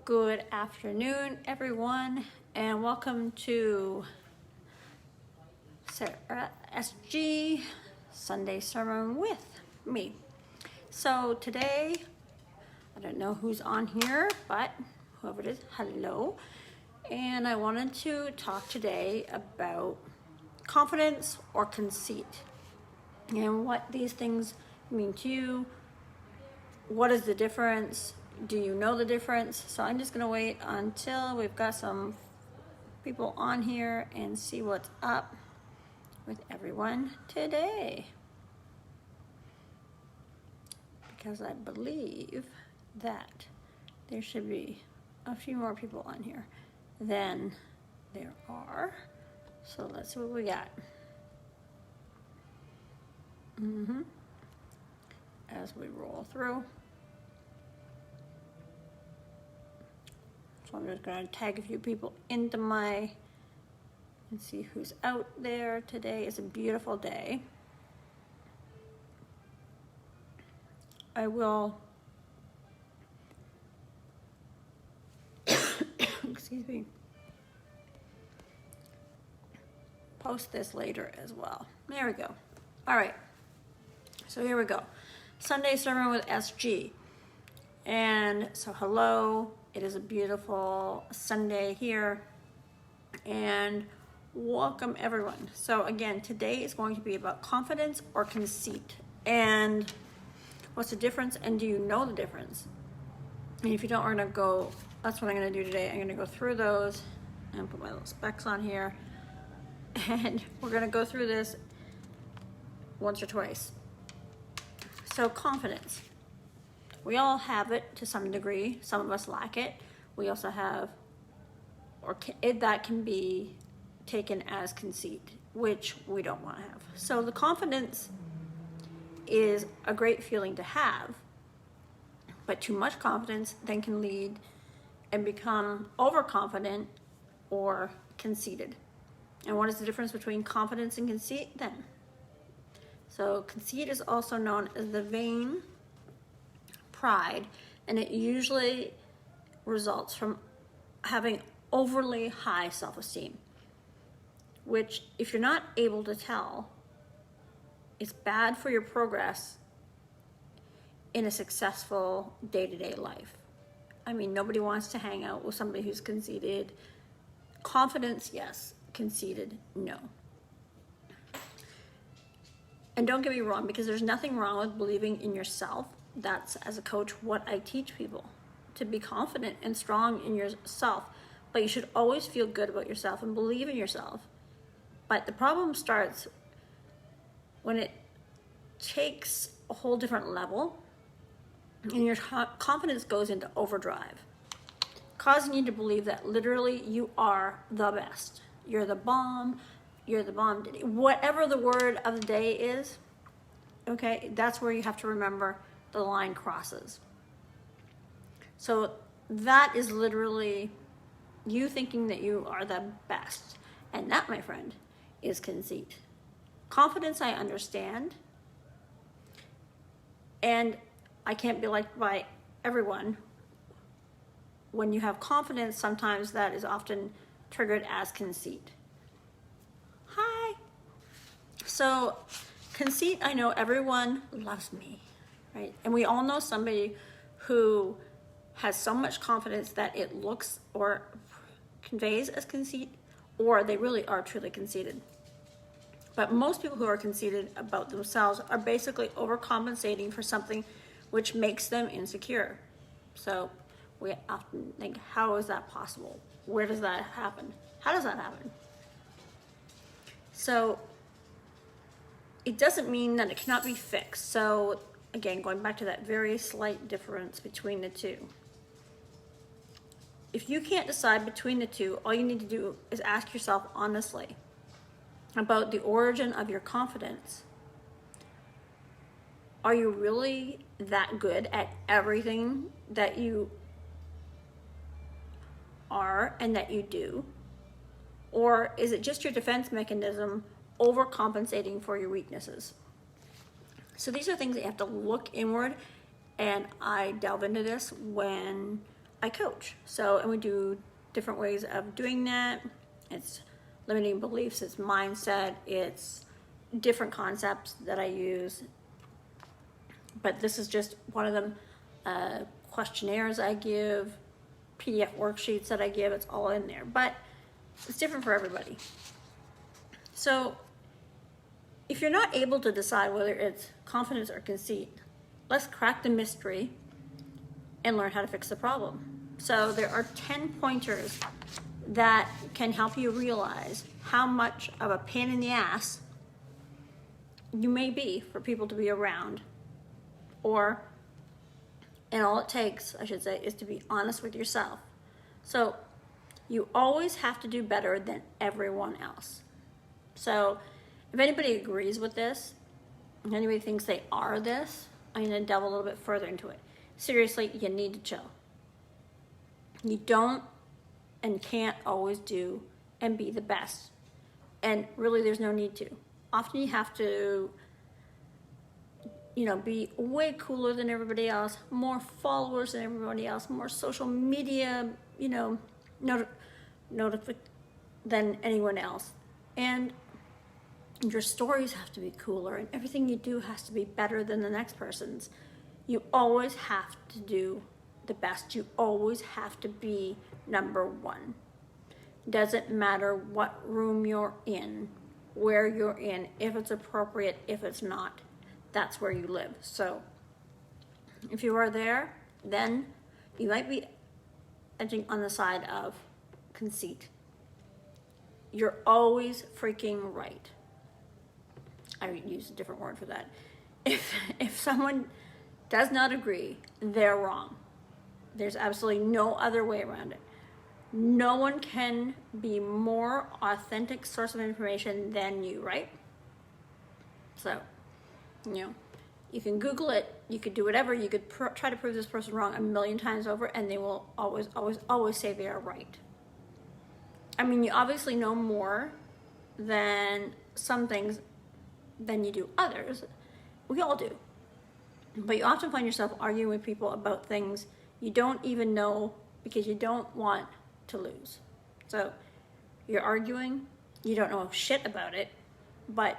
Good afternoon, everyone, and welcome to Sarah SG Sunday Sermon with me. So today, I don't know who's on here, but whoever it is, hello. And I wanted to talk today about confidence or conceit and what these things mean to you. What is the difference? Do you know the difference? So I'm just gonna wait until we've got some people on here and see what's up with everyone today. Because I believe that there should be a few more people on here than there are. So let's see what we got. As we roll through. So I'm just going to tag a few people into and see who's out there today. It's a beautiful day. I will, excuse me, post this later as well. There we go. All right. So here we go. Sunday sermon with SG. And so hello, it is a beautiful Sunday here. And welcome everyone. So again, today is going to be about confidence or conceit. And what's the difference? And do you know the difference? And if you don't, we're gonna go, that's what I'm gonna do today. I'm gonna go through those and put my little specs on here. And we're gonna go through this once or twice. So confidence, we all have it to some degree. Some of us lack it. We also have, that can be taken as conceit, which we don't want to have. So the confidence is a great feeling to have, but too much confidence then can lead and become overconfident or conceited. And what is the difference between confidence and conceit then? So conceit is also known as the vain pride, and it usually results from having overly high self-esteem, which if you're not able to tell, it's bad for your progress in a successful day-to-day life. I mean, nobody wants to hang out with somebody who's conceited. Confidence, yes. Conceited, no. And don't get me wrong, because there's nothing wrong with believing in yourself. That's, as a coach, what I teach people, to be confident and strong in yourself. But you should always feel good about yourself and believe in yourself. But the problem starts when it takes a whole different level and your confidence goes into overdrive, causing you to believe that literally you are the best. You're the bomb. You're the bomb. Whatever the word of the day is, okay, that's where you have to remember the line crosses. So that is literally you thinking that you are the best. And that, my friend, is conceit. Confidence, I understand. And I can't be liked by everyone. When you have confidence, sometimes that is often triggered as conceit. Hi. So conceit, I know everyone loves me, right? And we all know somebody who has so much confidence that it looks or conveys as conceit, or they really are truly conceited. But most people who are conceited about themselves are basically overcompensating for something which makes them insecure. So we often think, how is that possible? Where does that happen? How does that happen? So it doesn't mean that it cannot be fixed. So again, going back to that very slight difference between the two. If you can't decide between the two, all you need to do is ask yourself honestly about the origin of your confidence. Are you really that good at everything that you are and that you do? Or is it just your defense mechanism overcompensating for your weaknesses? So these are things that you have to look inward, and I delve into this when I coach. So, and we do different ways of doing that. It's limiting beliefs, it's mindset, it's different concepts that I use. But this is just one of them. Questionnaires I give, PDF worksheets that I give, it's all in there. But it's different for everybody. So if you're not able to decide whether it's confidence or conceit, let's crack the mystery and learn how to fix the problem. So there are 10 pointers that can help you realize how much of a pain in the ass you may be for people to be around. And all it takes, I should say, is to be honest with yourself. So you always have to do better than everyone else. So if anybody agrees with this, if anybody thinks they are this, I'm going to delve a little bit further into it. Seriously, you need to chill. You don't and can't always do and be the best. And really, there's no need to. Often you have to, be way cooler than everybody else, more followers than everybody else, more social media, than anyone else. And your stories have to be cooler, and everything you do has to be better than the next person's. You always have to do the best. You always have to be number one. Doesn't matter what room you're in, where you're in, if it's appropriate, if it's not. That's where you live. So if you are there, then you might be edging on the side of conceit. You're always freaking right. I use a different word for that. If someone does not agree, they're wrong. There's absolutely no other way around it. No one can be more authentic source of information than you, right? So, you can Google it, you could do whatever, you could try to prove this person wrong a million times over, and they will always, always, always say they are right. I mean, you obviously know more than some things than you do others. We all do. But you often find yourself arguing with people about things you don't even know because you don't want to lose. So you're arguing, you don't know shit about it, but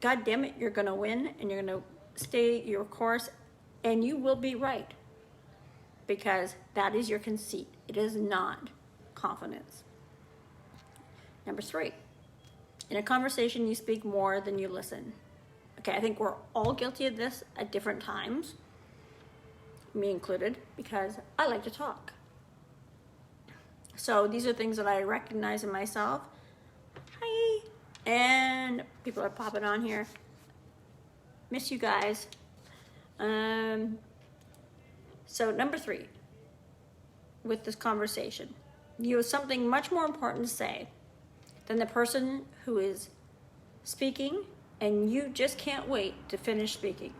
God damn it, you're going to win and you're going to stay your course and you will be right, because that is your conceit. It is not confidence. Number 3, in a conversation, you speak more than you listen. Okay, I think we're all guilty of this at different times, me included, because I like to talk. So these are things that I recognize in myself. Hi. And people are popping on here. Miss you guys. So number 3, with this conversation, you have something much more important to say than the person who is speaking, and you just can't wait to finish speaking.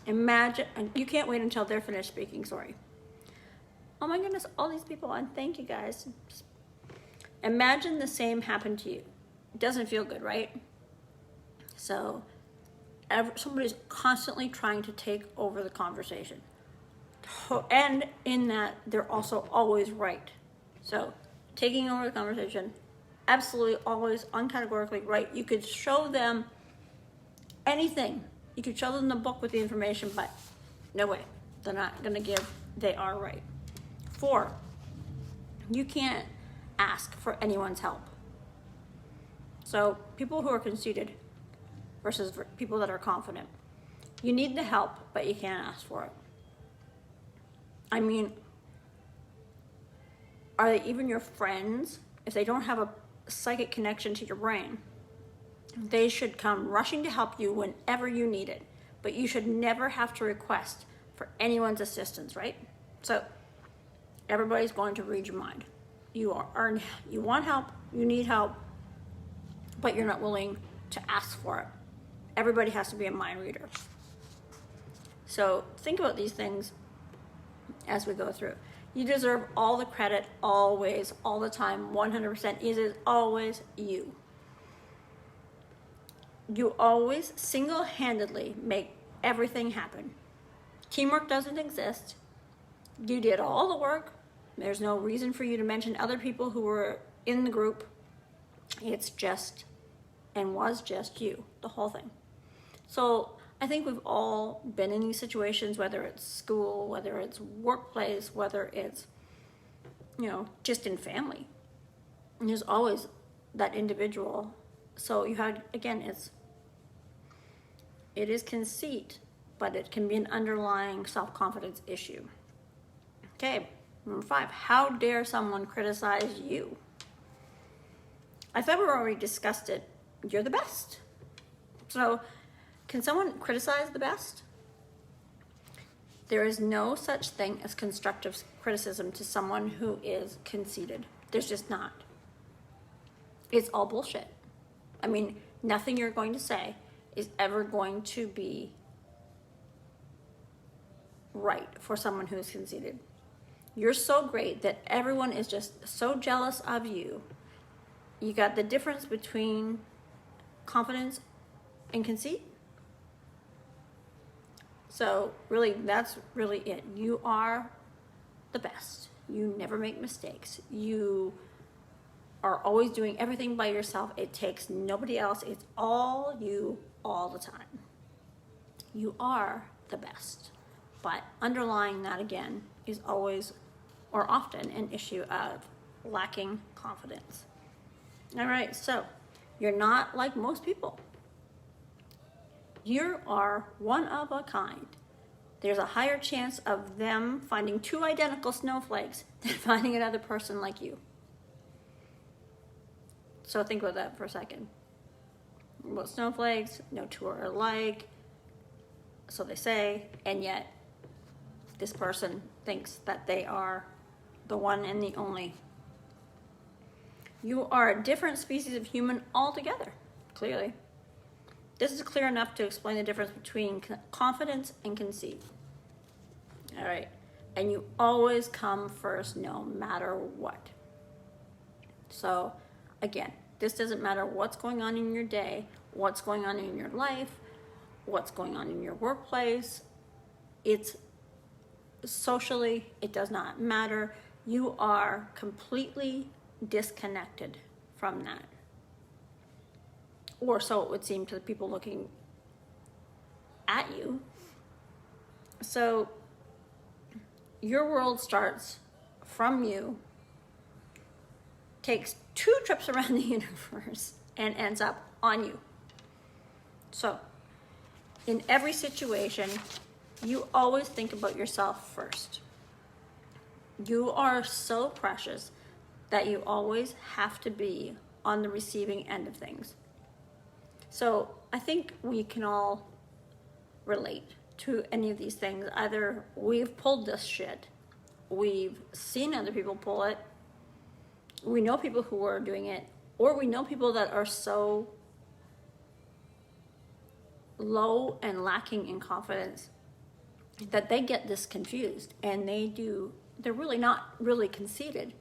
Imagine, you can't wait until they're finished speaking, sorry. Oh my goodness, all these people on, thank you guys. Imagine the same happened to you. It doesn't feel good, right? So somebody's constantly trying to take over the conversation. And in that, they're also always right. So taking over the conversation, absolutely always uncategorically right. You could show them anything. You could show them the book with the information, but no way. They're not going to give. They are right. 4, you can't ask for anyone's help. So people who are conceited versus people that are confident. You need the help, but you can't ask for it. I mean, are they even your friends? If they don't have a psychic connection to your brain, they should come rushing to help you whenever you need it. But you should never have to request for anyone's assistance, right? So everybody's going to read your mind. You want help, you need help, but you're not willing to ask for it. Everybody has to be a mind reader. So think about these things as we go through. You deserve all the credit, always, all the time, 100%. It is always you. You always single-handedly make everything happen. Teamwork doesn't exist. You did all the work. There's no reason for you to mention other people who were in the group. It's just and was just you, the whole thing. So I think we've all been in these situations, whether it's school, whether it's workplace, whether it's, just in family. And there's always that individual. So you have, again, it is conceit, but it can be an underlying self-confidence issue. Okay, number 5, how dare someone criticize you? I thought we already discussed it. You're the best. So, can someone criticize the best? There is no such thing as constructive criticism to someone who is conceited. There's just not. It's all bullshit. I mean, nothing you're going to say is ever going to be right for someone who is conceited. You're so great that everyone is just so jealous of you. You got the difference between confidence and conceit. So really, that's really it. You are the best. You never make mistakes. You are always doing everything by yourself. It takes nobody else. It's all you all the time. You are the best. But underlying that, again, is always or often an issue of lacking confidence. All right, so you're not like most people. You are one of a kind. There's a higher chance of them finding 2 identical snowflakes than finding another person like you. So think about that for a second. Well, snowflakes, no 2 are alike, so they say, and yet this person thinks that they are the one and the only. You are a different species of human altogether, clearly. This is clear enough to explain the difference between confidence and conceit. All right, and you always come first no matter what. So again, this doesn't matter what's going on in your day, what's going on in your life, what's going on in your workplace. It's socially, it does not matter. You are completely disconnected from that. Or so it would seem to the people looking at you. So your world starts from you, takes 2 trips around the universe, and ends up on you. So in every situation, you always think about yourself first. You are so precious that you always have to be on the receiving end of things. So I think we can all relate to any of these things. Either we've pulled this shit, we've seen other people pull it, we know people who are doing it, or we know people that are so low and lacking in confidence that they get this confused, and they're really not really conceited.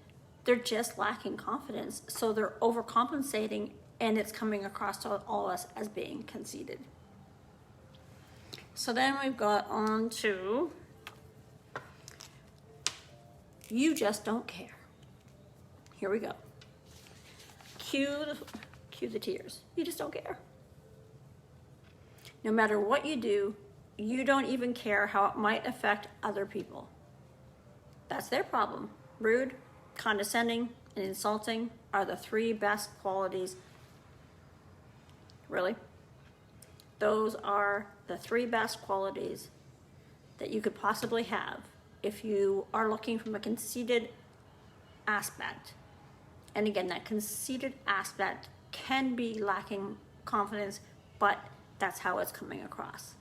They're just lacking confidence, so they're overcompensating, and it's coming across to all of us as being conceited. So then we've got on to, you just don't care. Here we go. Cue the tears. You just don't care. No matter what you do, you don't even care how it might affect other people. That's their problem. Rude, condescending, and insulting are the 3 best qualities. Really? Those are the 3 best qualities that you could possibly have if you are looking from a conceited aspect. And again, that conceited aspect can be lacking confidence, but that's how it's coming across.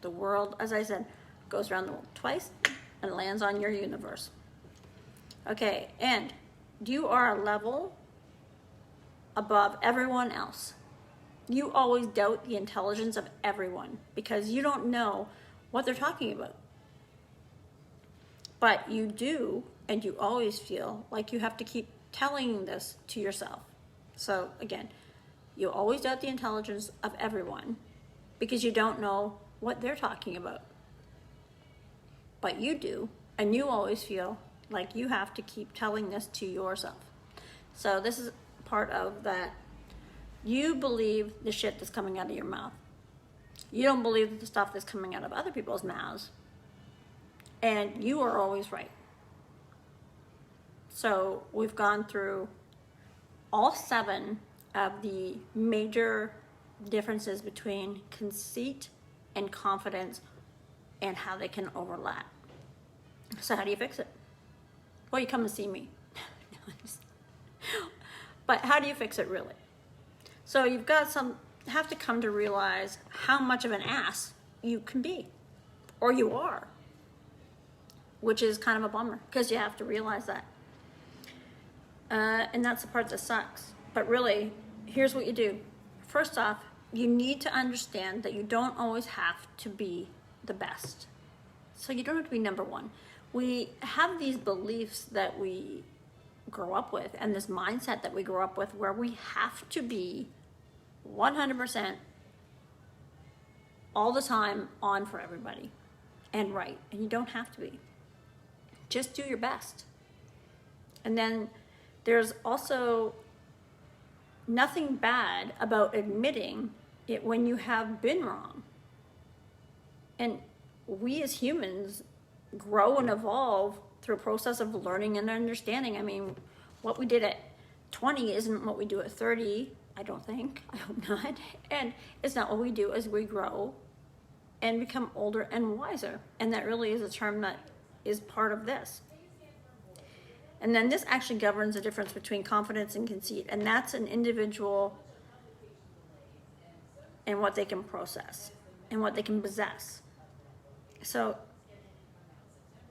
The world, as I said, goes around the world twice and lands on your universe. Okay, and you are a level above everyone else. You always doubt the intelligence of everyone because you don't know what they're talking about. But you do, and you always feel like you have to keep telling this to yourself. So again, you always doubt the intelligence of everyone because you don't know what they're talking about. But you do, And you always feel like you have to keep telling this to yourself. So this is part of that. You believe the shit that's coming out of your mouth. You don't believe the stuff that's coming out of other people's mouths. And you are always right. So we've gone through all 7 of the major differences between conceit and confidence and how they can overlap. So how do you fix it? Well, you come and see me. But how do you fix it really? So you've got have to come to realize how much of an ass you can be, or you are, which is kind of a bummer because you have to realize that. And that's the part that sucks. But really, here's what you do. First off, you need to understand that you don't always have to be the best. So you don't have to be number one. We have these beliefs that we grow up with and this mindset that we grow up with where we have to be 100% all the time on for everybody and right. And you don't have to be. Just do your best. And then there's also nothing bad about admitting it when you have been wrong. And we as humans grow and evolve through a process of learning and understanding. I mean, what we did at 20 isn't what we do at 30, I don't think. I hope not. And it's not what we do as we grow and become older and wiser. And that really is a term that is part of this. And then this actually governs the difference between confidence and conceit. And that's an individual and what they can process and what they can possess. So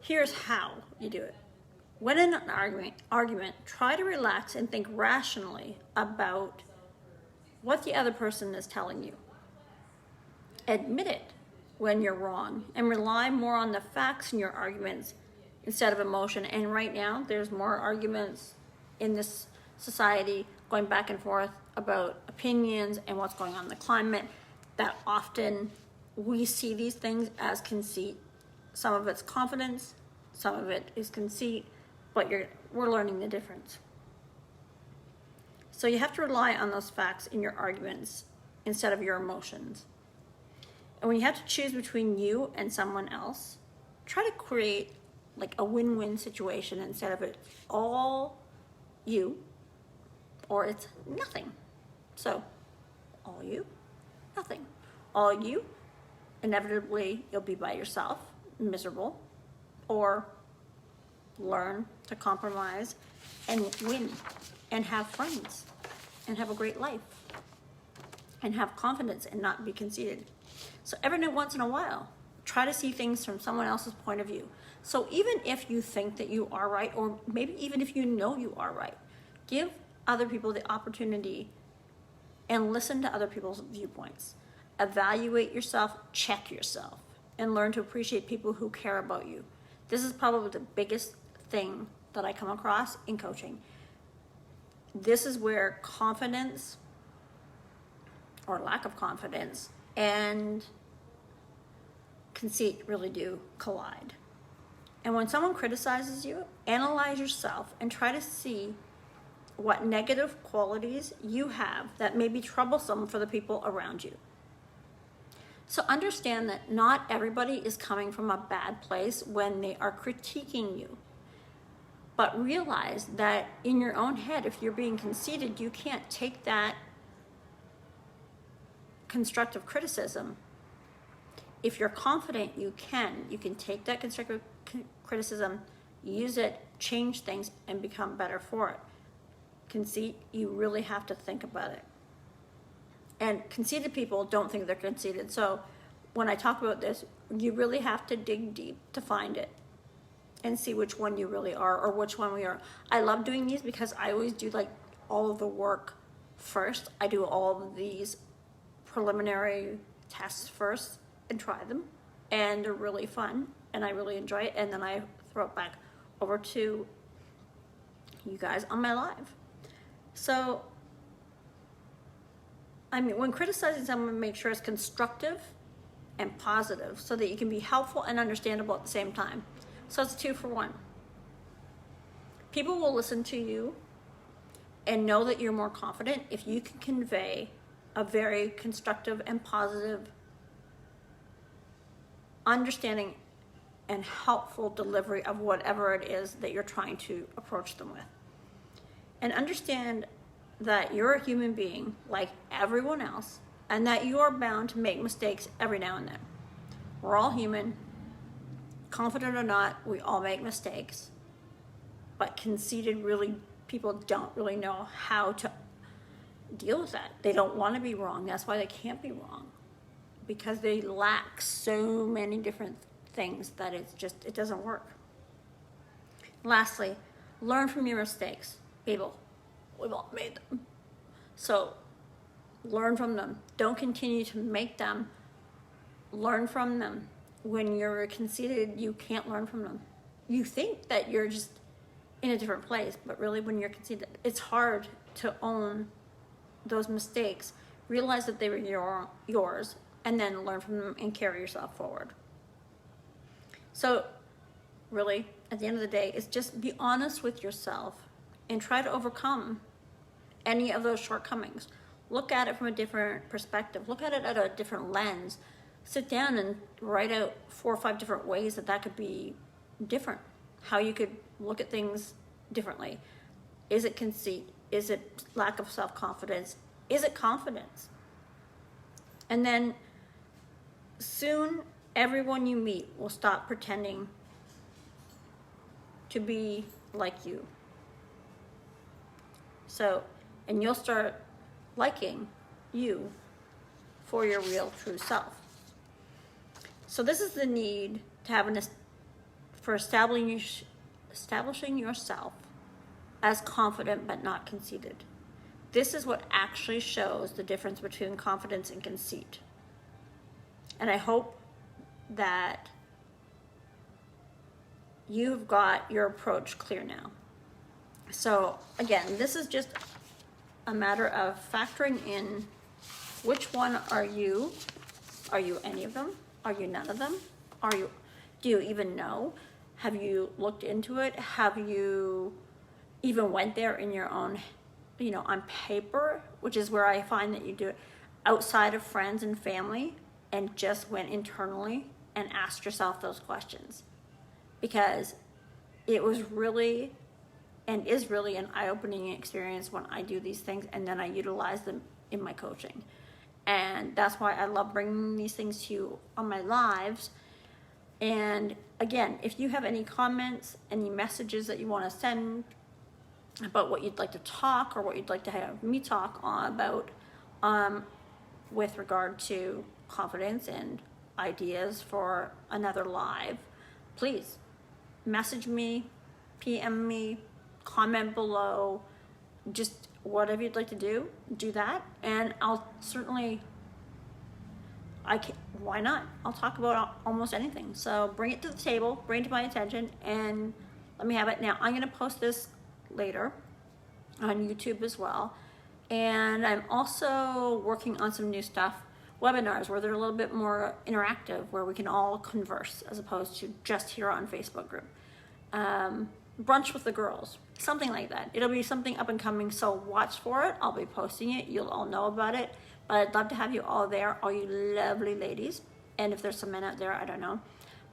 here's how you do it. When in an argument, try to relax and think rationally about what the other person is telling you. Admit it when you're wrong and rely more on the facts in your arguments instead of emotion. And right now, there's more arguments in this society going back and forth about opinions and what's going on in the climate, that often we see these things as conceit. Some of it's confidence, some of it is conceit, but we're learning the difference. So you have to rely on those facts in your arguments instead of your emotions. And when you have to choose between you and someone else, try to create like a win-win situation instead of it all you or it's nothing. So all you, nothing. All you, inevitably you'll be by yourself, miserable, or learn to compromise and win and have friends and have a great life and have confidence and not be conceited. So every once in a while, try to see things from someone else's point of view. So even if you think that you are right, or maybe even if you know you are right, give other people the opportunity and listen to other people's viewpoints. Evaluate yourself, check yourself, and learn to appreciate people who care about you. This is probably the biggest thing that I come across in coaching. This is where confidence or lack of confidence and conceit really do collide. And when someone criticizes you, analyze yourself and try to see what negative qualities you have that may be troublesome for the people around you. So understand that not everybody is coming from a bad place when they are critiquing you. But realize that in your own head, if you're being conceited, you can't take that constructive criticism. If you're confident, you can take that constructive criticism, use it, change things, and become better for it. Conceit, you really have to think about it. And conceited people don't think they're conceited. So when I talk about this, you really have to dig deep to find it and see which one you really are or which one we are. I love doing these because I always do like all of the work first. I do all of these preliminary tests first and try them. And they're really fun and I really enjoy it. And then I throw it back over to you guys on my live. So, I mean, when criticizing someone, make sure it's constructive and positive so that you can be helpful and understandable at the same time. So it's 2 for 1. People will listen to you and know that you're more confident if you can convey a very constructive and positive understanding and helpful delivery of whatever it is that you're trying to approach them with. And understand that you're a human being like everyone else, and that you are bound to make mistakes every now and then. We're all human. Confident or not, we all make mistakes. But conceited, really, people don't really know how to deal with that. They don't want to be wrong. That's why they can't be wrong. Because they lack so many different things that it doesn't work. Lastly, learn from your mistakes. People, we've all made them. So learn from them. Don't continue to make them. Learn from them. When you're conceited, you can't learn from them. You think that you're just in a different place, but really when you're conceited, it's hard to own those mistakes, realize that they were yours, and then learn from them and carry yourself forward. So really, at the end of the day, is just be honest with yourself and try to overcome any of those shortcomings. Look at it from a different perspective. Look at it at a different lens. Sit down and write out 4 or 5 different ways that could be different. How you could look at things differently. Is it conceit? Is it lack of self-confidence? Is it confidence? And then soon everyone you meet will stop pretending to be like you. So, and you'll start liking you for your real true self. So this is the need to have for establishing yourself as confident but not conceited. This is what actually shows the difference between confidence and conceit. And I hope that you've got your approach clear now. So again, this is just a matter of factoring in which one are you? Are you any of them? Are you none of them? Do you even know? Have you looked into it? Have you even went there in your own, on paper, which is where I find that you do it outside of friends and family, and just went internally and asked yourself those questions? Because it was really and is really an eye-opening experience when I do these things, and then I utilize them in my coaching. And that's why I love bringing these things to you on my lives. And again, if you have any comments, any messages that you want to send about what you'd like to talk or what you'd like to have me talk about with regard to confidence and ideas for another live, please message me, PM me, comment below, just whatever you'd like to do that, and I'll certainly, why not? I'll talk about almost anything. So bring it to the table, bring it to my attention, and let me have it. Now, I'm going to post this later on YouTube as well, and I'm also working on some new stuff, webinars where they're a little bit more interactive, where we can all converse as opposed to just here on Facebook group. Brunch with the girls, something like that. It'll be something up and coming, so watch for it. I'll be posting it. You'll all know about it. But I'd love to have you all there, all you lovely ladies. And if there's some men out there, I don't know.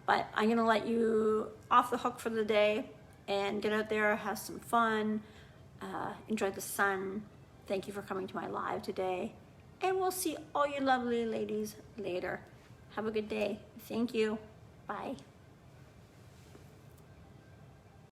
But I'm going to let you off the hook for the day and get out there, have some fun, enjoy the sun. Thank you for coming to my live today. And we'll see all you lovely ladies later. Have a good day. Thank you. Bye.